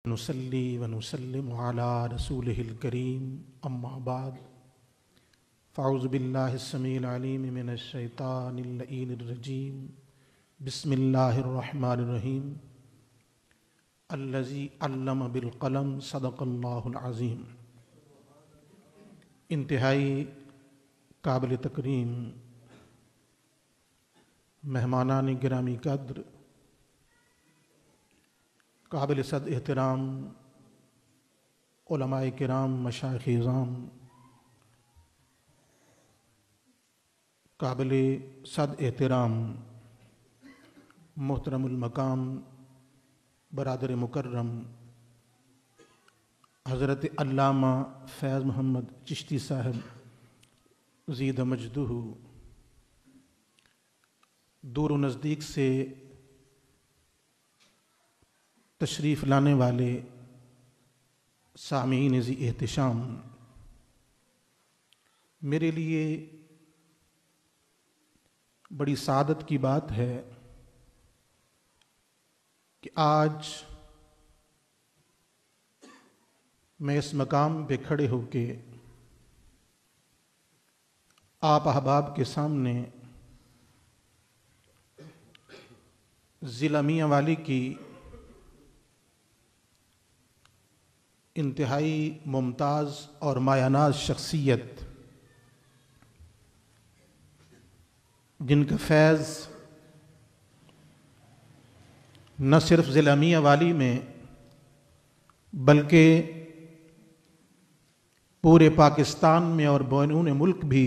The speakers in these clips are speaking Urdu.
نصلی و نسلم علی رسولہ الکریم اما بعد فاعوذ باللہ السمیع العلیم من الشیطان اللعین الرجیم بسم اللہ الرحمن الرحیم الذی علم بالقلم صدق اللہ العظیم۔ انتہائی قابل تکریم مہمانان گرامی قدر، قابل صد احترام علماء کرام، مشائخ اعظام، قابل صد احترام محترم المقام برادر مکرم حضرت علامہ فیض محمد چشتی صاحب زید مجدہ، دور و نزدیک سے تشریف لانے والے سامعین ذی احتشام، میرے لیے بڑی سعادت کی بات ہے کہ آج میں اس مقام پہ کھڑے ہو کے آپ احباب کے سامنے ضلع میاں والی کی انتہائی ممتاز اور مایہ ناز شخصیت، جن کا فیض نہ صرف ضلع میاں والی میں بلکہ پورے پاکستان میں اور بیرون ملک بھی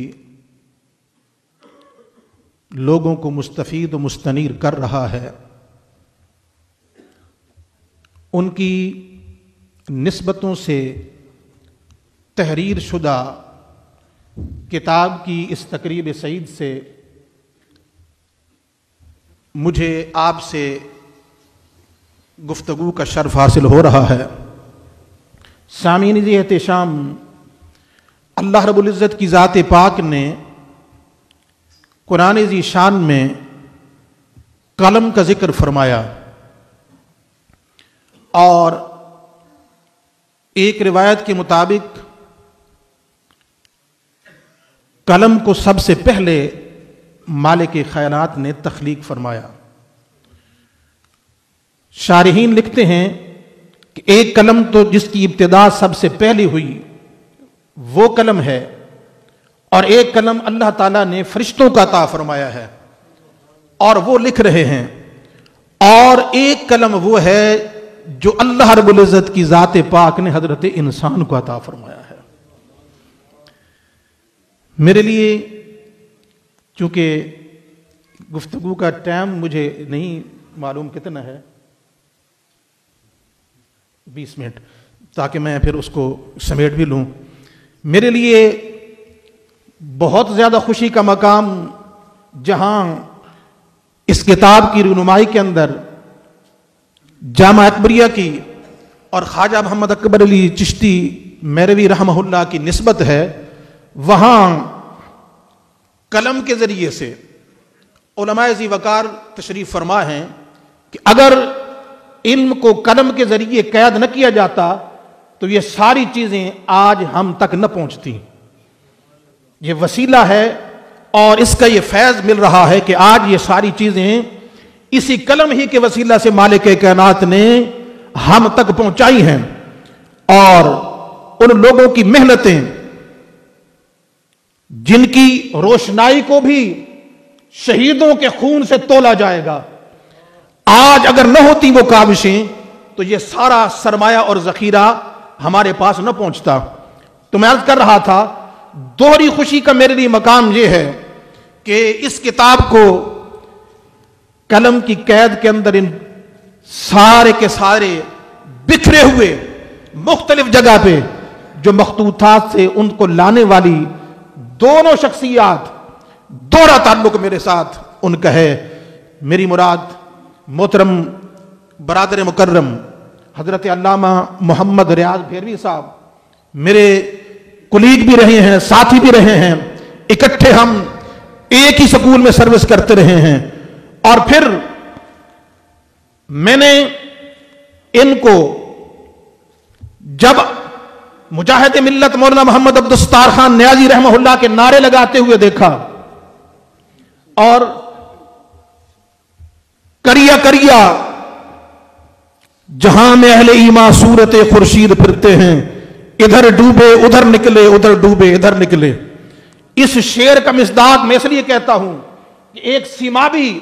لوگوں کو مستفید و مستنیر کر رہا ہے، ان کی نسبتوں سے تحریر شدہ کتاب کی اس تقریب سعید سے مجھے آپ سے گفتگو کا شرف حاصل ہو رہا ہے۔ سامعین ذی احتشام، اللہ رب العزت کی ذات پاک نے قرآن ذی شان میں قلم کا ذکر فرمایا، اور ایک روایت کے مطابق قلم کو سب سے پہلے مالک خیرات نے تخلیق فرمایا۔ شارحین لکھتے ہیں کہ ایک قلم تو جس کی ابتدا سب سے پہلی ہوئی وہ قلم ہے، اور ایک قلم اللہ تعالیٰ نے فرشتوں کا عطا فرمایا ہے اور وہ لکھ رہے ہیں، اور ایک قلم وہ ہے جو اللہ رب العزت کی ذات پاک نے حضرت انسان کو عطا فرمایا ہے۔ میرے لیے چونکہ گفتگو کا ٹائم مجھے نہیں معلوم کتنا ہے، 20 منٹ، تاکہ میں پھر اس کو سمیٹ بھی لوں، میرے لیے بہت زیادہ خوشی کا مقام جہاں اس کتاب کی رونمائی کے اندر جامعہ اکبریہ کی اور خواجہ محمد اکبر علی چشتی میروی رحمہ اللہ کی نسبت ہے، وہاں قلم کے ذریعے سے علماء ذی وقار تشریف فرما ہیں کہ اگر علم کو قلم کے ذریعے قید نہ کیا جاتا تو یہ ساری چیزیں آج ہم تک نہ پہنچتی۔ یہ وسیلہ ہے اور اس کا یہ فیض مل رہا ہے کہ آج یہ ساری چیزیں اسی قلم ہی کے وسیلہ سے مالک کائنات نے ہم تک پہنچائی ہیں، اور ان لوگوں کی محنتیں جن کی روشنائی کو بھی شہیدوں کے خون سے تولا جائے گا، آج اگر نہ ہوتی وہ کاوشیں تو یہ سارا سرمایہ اور ذخیرہ ہمارے پاس نہ پہنچتا۔ تو میں عرض کر رہا تھا، دوہری خوشی کا میرے لیے مقام یہ ہے کہ اس کتاب کو قلم کی قید کے اندر ان سارے کے سارے بکھرے ہوئے مختلف جگہ پہ جو مخطوطات سے ان کو لانے والی دونوں شخصیات، دوہرا تعلق میرے ساتھ ان کا ہے۔ میری مراد محترم برادر مکرم حضرت علامہ محمد ریاض بھیروی صاحب میرے کلیگ بھی رہے ہیں، ساتھی بھی رہے ہیں، اکٹھے ہم ایک ہی سکول میں سروس کرتے رہے ہیں، اور پھر میں نے ان کو جب مجاہد ملت مولانا محمد عبدالستار خان نیازی رحمہ اللہ کے نعرے لگاتے ہوئے دیکھا اور کریا کریا جہاں میں اہل ایمان صورت خورشید پھرتے ہیں، ادھر ڈوبے ادھر نکلے، ادھر ڈوبے ادھر نکلے. اس شعر کا مصداق میں اس لیے کہتا ہوں کہ ایک سیمابی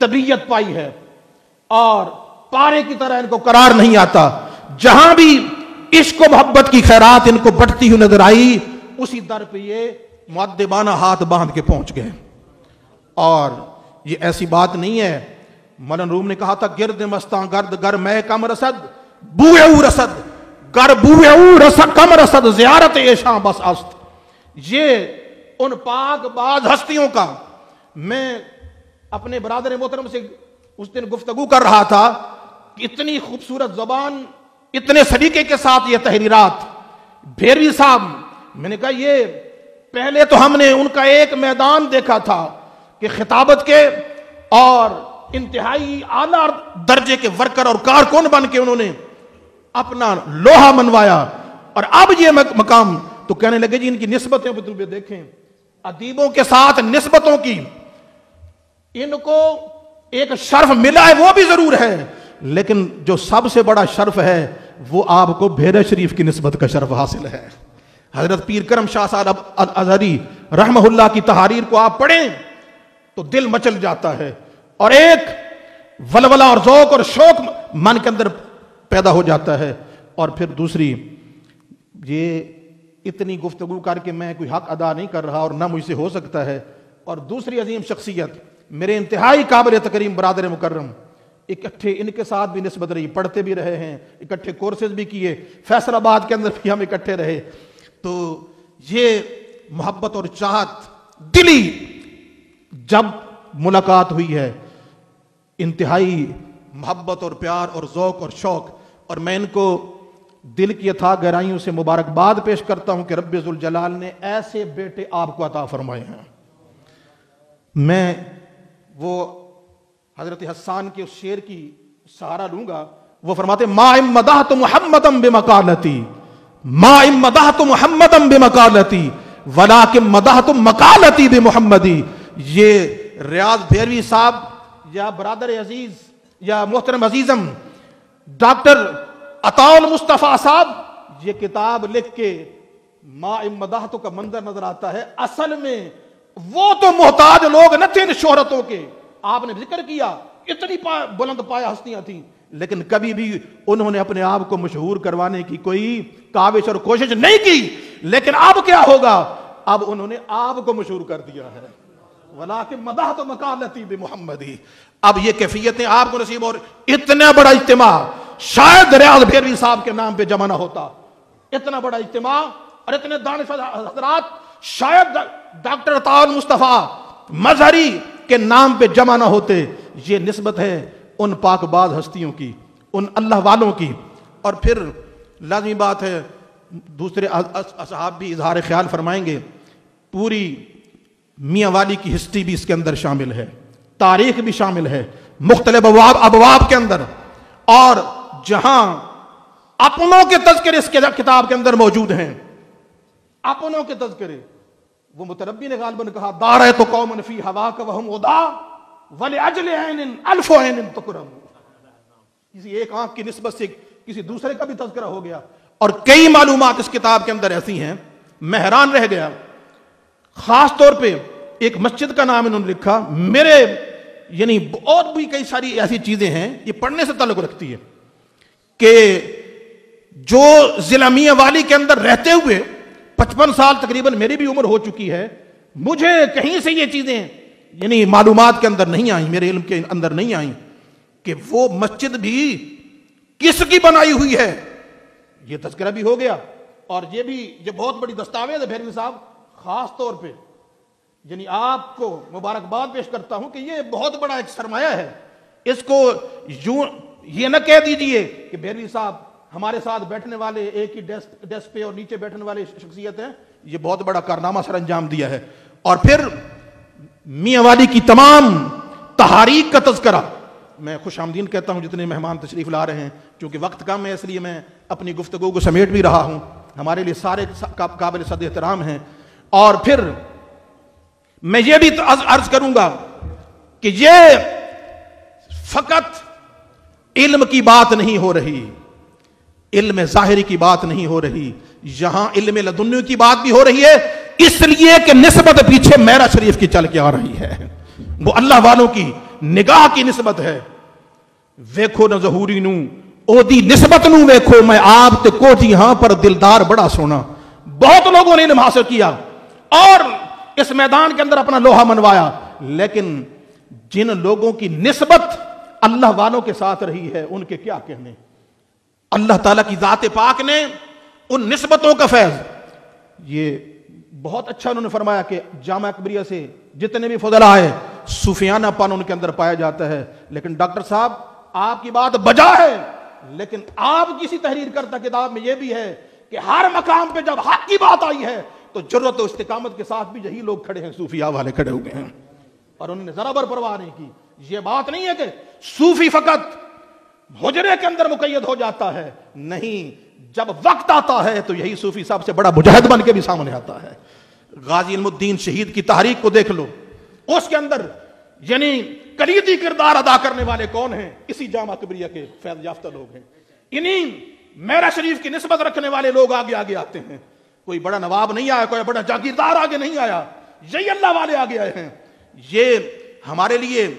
طبیعت پائی ہے اور پارے کی طرح ان کو قرار نہیں آتا. جہاں بھی عشق و محبت کی خیرات ان کو بٹتی ہوئی نظر آئی، اسی در پہ یہ مؤدبانہ ہاتھ باندھ کے پہنچ گئے. اور یہ ایسی بات نہیں ہے. مولانا روم نے کہا تھا گرد مستاں گرد گر میں کم رسد بوئے او رسد گر بوئے او رسد کم رسد زیارت ایشاں بس است. یہ ان پاک باز ہستیوں کا میں اپنے برادر محترم سے اس دن گفتگو کر رہا تھا کہ اتنی خوبصورت زبان، اتنے سلیقے کے ساتھ یہ تحریرات. بھیروی صاحب، میں نے کہا یہ پہلے تو ہم نے ان کا ایک میدان دیکھا تھا کہ خطابت کے اور انتہائی اعلیٰ درجے کے ورکر اور کارکن بن کے انہوں نے اپنا لوہا منوایا، اور اب یہ مقام تو کہنے لگے جی ان کی نسبتیں بھی دیکھیں، ادیبوں کے ساتھ نسبتوں کی ان کو ایک شرف ملا ہے وہ بھی ضرور ہے، لیکن جو سب سے بڑا شرف ہے وہ آپ کو بھیرہ شریف کی نسبت کا شرف حاصل ہے. حضرت پیر کرم شاہ صاحب الازہری رحمہ اللہ کی تحاریر کو آپ پڑھیں تو دل مچل جاتا ہے اور ایک ولولہ اور ذوق اور شوق من کے اندر پیدا ہو جاتا ہے. اور پھر دوسری، یہ اتنی گفتگو کر کے میں کوئی حق ادا نہیں کر رہا اور نہ مجھ سے ہو سکتا ہے. اور دوسری عظیم شخصیت میرے انتہائی قابل تکریم برادر مکرم، اکٹھے ان کے ساتھ بھی نسبت رہی، پڑھتے بھی رہے ہیں، اکٹھے کورسز بھی کیے، فیصل آباد کے اندر بھی ہم اکٹھے رہے. تو یہ محبت اور چاہت دلی جب ملاقات ہوئی ہے، انتہائی محبت اور پیار اور ذوق اور شوق. اور میں ان کو دل کی اتھا گہرائیوں سے مبارکباد پیش کرتا ہوں کہ رب ذوالجلال نے ایسے بیٹے آپ کو عطا فرمائے ہیں. میں وہ حضرت حسان کے اس شعر کی سہارا لوں گا. وہ فرماتے ما ان مدحت محمدا بمقالتی ما ان مدحت محمدا بمقالتی ولکن مدحت مقالتی بمحمدی. یہ ریاض بھیروی صاحب یا برادر عزیز یا محترم عزیزم ڈاکٹر عطاء المصطفیٰ صاحب یہ کتاب لکھ کے ما ان مدحت کا منظر نظر آتا ہے. اصل میں وہ تو محتاج لوگ نہ تھے ان شہرتوں کے. آپ نے ذکر کیا اتنی بلند پایا ہستیاں تھیں، لیکن کبھی بھی انہوں نے اپنے آپ کو مشہور کروانے کی کوئی کاوش اور کوشش نہیں کی. لیکن اب کیا ہوگا؟ اب انہوں نے آپ کو مشہور کر دیا ہے. ولیکن مدحت مقالتی بمحمدی. اب یہ کیفیتیں آپ کو نصیب. اور اتنا بڑا اجتماع شاید ریاض بھیروی صاحب کے نام پہ جمع نہ ہوتا. اتنا بڑا اجتماع اور اتنے دانشور حضرات شاید ڈاکٹر عطاء المصطفیٰ مظہری کے نام پہ جمع نہ ہوتے. یہ نسبت ہے ان پاک باز ہستیوں کی، ان اللہ والوں کی. اور پھر لازمی بات ہے دوسرے اصحاب بھی اظہار خیال فرمائیں گے. پوری میاں والی کی ہسٹری بھی اس کے اندر شامل ہے، تاریخ بھی شامل ہے مختلف ابواب کے اندر. اور جہاں اپنوں کے تذکرے اس کتاب کے اندر موجود ہیں، اپنوں کے تذکرے، وہ متربی نے غالباً کہا دار تو قوم فی ہوا کا وہم ادا ولاجل عین الف عین تکرم. کسی ایک آنکھ کی نسبت سے کسی دوسرے کا بھی تذکرہ ہو گیا. اور کئی معلومات اس کتاب کے اندر ایسی ہیں میں حیران رہ گیا. خاص طور پہ ایک مسجد کا نام انہوں نے لکھا. میرے یعنی اور بھی کئی ساری ایسی چیزیں ہیں یہ پڑھنے سے تعلق رکھتی ہے کہ جو ضلع میاں والی کے اندر رہتے ہوئے 55 سال تقریباً میری بھی عمر ہو چکی ہے، مجھے کہیں سے یہ چیزیں یعنی معلومات کے اندر نہیں آئیں، میرے علم کے اندر نہیں آئیں کہ وہ مسجد بھی کس کی بنائی ہوئی ہے. یہ تذکرہ بھی ہو گیا. اور یہ بھی یہ بہت بڑی دستاویز ہے بھیروی صاحب. خاص طور پہ یعنی آپ کو مبارکباد پیش کرتا ہوں کہ یہ بہت بڑا ایک سرمایہ ہے. اس کو یوں یہ نہ کہہ دیجئے کہ بھیروی صاحب ہمارے ساتھ بیٹھنے والے ایک ہی ڈیسک پہ اور نیچے بیٹھنے والے شخصیت ہیں. یہ بہت بڑا کارنامہ سر انجام دیا ہے. اور پھر میاں والی کی تمام تحاریک کا تذکرہ میں خوش آمدید کہتا ہوں جتنے مہمان تشریف لا رہے ہیں، کیونکہ وقت کم ہے اس لیے میں اپنی گفتگو کو سمیٹ بھی رہا ہوں، ہمارے لیے سارے قابل صد احترام ہیں۔ اور پھر میں یہ بھی عرض کروں گا کہ یہ فقط علم کی بات نہیں ہو رہی، علم ظاہری کی بات نہیں ہو رہی، یہاں علم لدنی کی بات بھی ہو رہی ہے، اس لیے کہ نسبت پیچھے معراج شریف کی چل کے آ رہی ہے، وہ اللہ والوں کی نگاہ کی نسبت ہے۔ ویکھو نہ ظہوری نو او دی نسبت نو ویکھو، میں آپ تے کوٹھی ہاں پر دلدار بڑا سونا۔ بہت لوگوں نے علم حاصل کیا اور اس میدان کے اندر اپنا لوہا منوایا، لیکن جن لوگوں کی نسبت اللہ والوں کے ساتھ رہی ہے ان کے کیا کہنے۔ اللہ تعالیٰ کی ذات پاک نے ان نسبتوں کا فیض، یہ بہت اچھا انہوں نے فرمایا کہ جامعہ اکبریہ سے جتنے بھی فضلاء ہیں صوفیانہ پن ان کے اندر پایا جاتا ہے، لیکن ڈاکٹر صاحب آپ کی بات بجا ہے، لیکن آپ کسی تحریر کرتا کتاب میں یہ بھی ہے کہ ہر مقام پہ جب حق کی بات آئی ہے تو جرت و استقامت کے ساتھ بھی یہی لوگ کھڑے ہیں، صوفیاء والے کھڑے ہوئے ہیں، اور انہوں نے ذرا بر پرواہ نہیں کی۔ یہ بات نہیں ہے کہ صوفی فقط حجرے کے اندر مقید ہو جاتا ہے، نہیں، جب وقت آتا ہے تو یہی صوفی سب سے بڑا مجاہد بن کے بھی سامنے آتا ہے۔ غازی علم الدین شہید کی تحریک کو دیکھ لو، اس کے اندر یعنی کلیدی کردار ادا کرنے والے کون ہیں؟ اسی جامعہ اکبریہ کے فیض یافتہ لوگ ہیں، انہی معراج شریف کی نسبت رکھنے والے لوگ آگے آگے آتے ہیں۔ کوئی بڑا نواب نہیں آیا، کوئی بڑا جاگیردار آگے نہیں آیا، یہی اللہ والے آگے آئے ہیں۔ یہ ہمارے لیے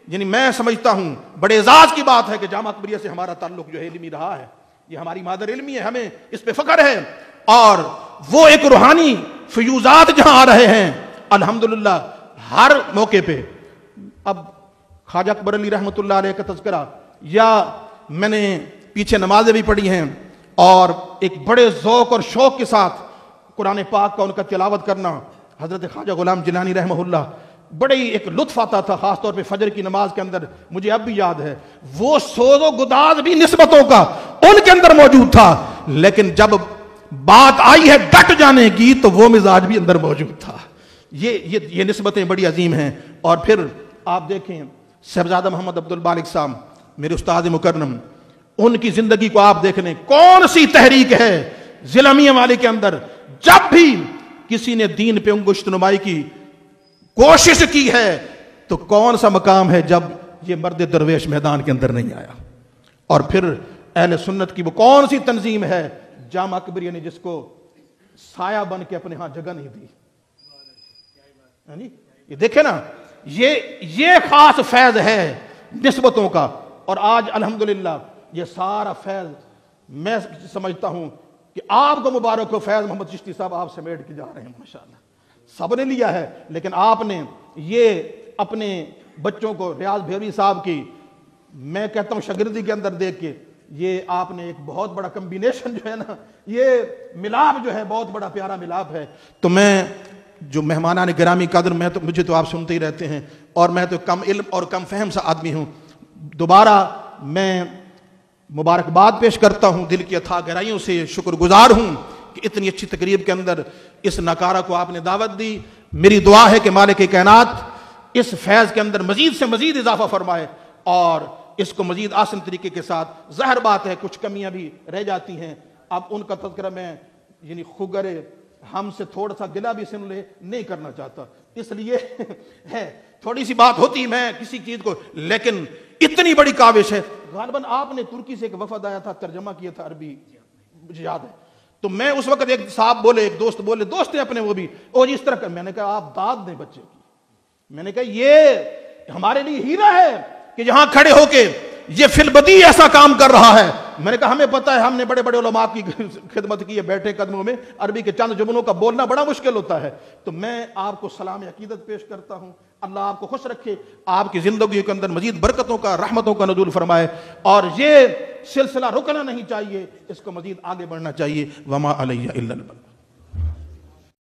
یعنی میں سمجھتا ہوں بڑے اعزاز کی بات ہے کہ جامعہ اکبریہ سے ہمارا تعلق جو ہے علمی رہا ہے، یہ ہماری مادر علمی ہے، ہمیں اس پہ فخر ہے، اور وہ ایک روحانی فیوزات جہاں آ رہے ہیں الحمدللہ ہر موقع پہ۔ اب خواجہ اکبر علی رحمۃ اللہ علیہ کا تذکرہ، یا میں نے پیچھے نمازیں بھی پڑھی ہیں اور ایک بڑے ذوق اور شوق کے ساتھ قرآن پاک کا ان کا تلاوت کرنا، حضرت خواجہ غلام جیلانی رحمہ اللہ، بڑے ایک لطف آتا تھا، خاص طور پہ فجر کی نماز کے اندر، مجھے اب بھی یاد ہے وہ سوز و گداز بھی نسبتوں کا ان کے اندر موجود تھا، لیکن جب بات آئی ہے ڈٹ جانے کی تو وہ مزاج بھی اندر موجود تھا۔ یہ نسبتیں بڑی عظیم ہیں۔ اور پھر آپ دیکھیں صاحبزادہ محمد عبد البالغ صاحب، میرے استاد مکرم، ان کی زندگی کو آپ دیکھ لیں، کون سی تحریک ہے ضلع میاں والی کے اندر، جب بھی کسی نے دین پہ انگشت نمائی کی کوشش کی ہے تو کون سا مقام ہے جب یہ مرد درویش میدان کے اندر نہیں آیا۔ اور پھر اہل سنت کی وہ کون سی تنظیم ہے جامعہ اکبریہ نے جس کو سایہ بن کے اپنے ہاں جگہ نہیں دی۔ یہ دیکھیں نا، یہ خاص فیض ہے نسبتوں کا، اور آج الحمدللہ یہ سارا فیض میں سمجھتا ہوں کہ آپ کو مبارک ہو، فیض محمد چشتی صاحب آپ سمیٹ کے جا رہے ہیں، ماشاءاللہ سب نے لیا ہے، لیکن آپ نے یہ اپنے بچوں کو ریاض بھیروی صاحب کی میں کہتا ہوں شاگردی کے اندر دیکھ کے یہ آپ نے ایک بہت بڑا کمبینیشن جو ہے نا، یہ ملاپ جو ہے بہت بڑا پیارا ملاپ ہے۔ تو میں جو مہمانان گرامی قدر، مجھے تو آپ سنتے ہی رہتے ہیں اور میں تو کم علم اور کم فہم سا آدمی ہوں، دوبارہ میں مبارکباد پیش کرتا ہوں، دل کی اتھاہ گہرائیوں سے شکر گزار ہوں کہ اتنی اچھی تقریب کے اندر اس ناکارہ کو آپ نے دعوت دی۔ میری دعا ہے کہ مالک کائنات اس فیض کے اندر مزید سے مزید اضافہ فرمائے اور اس کو مزید آسن طریقے کے ساتھ، ظاہر بات ہے کچھ کمیاں بھی رہ جاتی ہیں، اب ان کا تذکرہ میں یعنی خگر ہم سے تھوڑا سا گلہ بھی سن لے نہیں کرنا چاہتا، اس لیے ہے تھوڑی سی بات ہوتی میں کسی چیز کو، لیکن اتنی بڑی کاوش ہے۔ غالباً آپ نے ترکی سے ایک وفد آیا تھا، ترجمہ کیا تھا عربی، مجھے یاد ہے، تو میں اس وقت ایک صاحب بولے، ایک دوست بولے، دوست ہیں اپنے وہ بھی، اور اس طرح کا، میں نے کہا آپ داد دیں بچے کی، میں نے کہا یہ ہمارے لیے ہیرا ہے کہ یہاں کھڑے ہو کے یہ فی البدی ایسا کام کر رہا ہے۔ میں نے کہا ہمیں پتہ ہے، ہم نے بڑے بڑے علماء کی خدمت کی ہے، بیٹھے قدموں میں عربی کے چند جملوں کا بولنا بڑا مشکل ہوتا ہے، تو میں آپ کو سلام عقیدت پیش کرتا ہوں، اللہ آپ کو خوش رکھے، آپ کی زندگی کے اندر مزید برکتوں کا، رحمتوں کا نزول فرمائے، اور یہ سلسلہ رکنا نہیں چاہیے، اس کو مزید آگے بڑھنا چاہیے۔ وما علیہ الا البلاغ۔